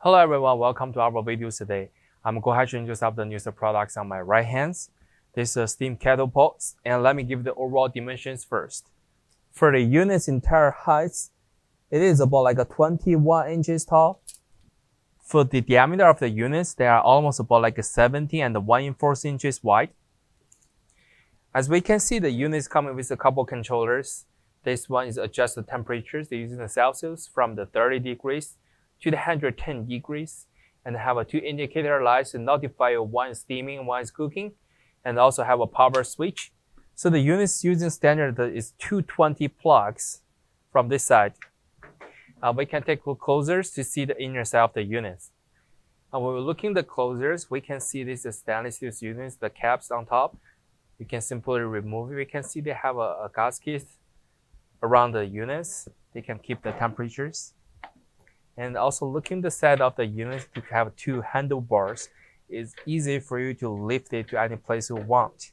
Hello everyone, welcome to our video today. I'm going to introduce the newest products on my right hand. This is a steam kettle pot, and let me give the overall dimensions first. For the unit's entire height, it is about like a 21 inches tall. For the diameter of the units, they are almost about like a 17 and 1 4 inches wide. As we can see, the unit is coming with a couple controllers. This one is adjust the temperatures using the Celsius from the 30 degrees to the 110 degrees, and have a 2 indicator lights to notify you one is steaming and one is cooking, and also have a power switch. So the units using standard is 220 plugs from this side. We can take a look closer to see the inner side of the units. When we're looking at the closers, we can see this is stainless steel units, the caps on top. You can simply remove it. We can see they have a gasket around the units. They can keep the temperatures. And also looking the side of the unit to have 2 handlebars. It's easy for you to lift it to any place you want.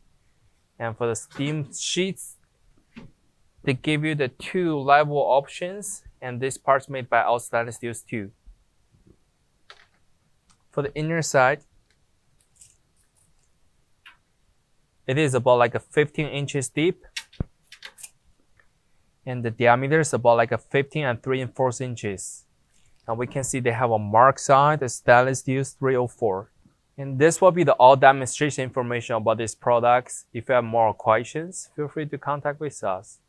And for the steam sheets, they give you the 2 level options, and this part's made by all stainless steel too. For the inner side, it is about like a 15 inches deep, and the diameter is about like a 15 and 3 4 inches. And we can see they have a mark on the stainless steel 304. And this will be the all demonstration information about these products. If you have more questions, feel free to contact with us.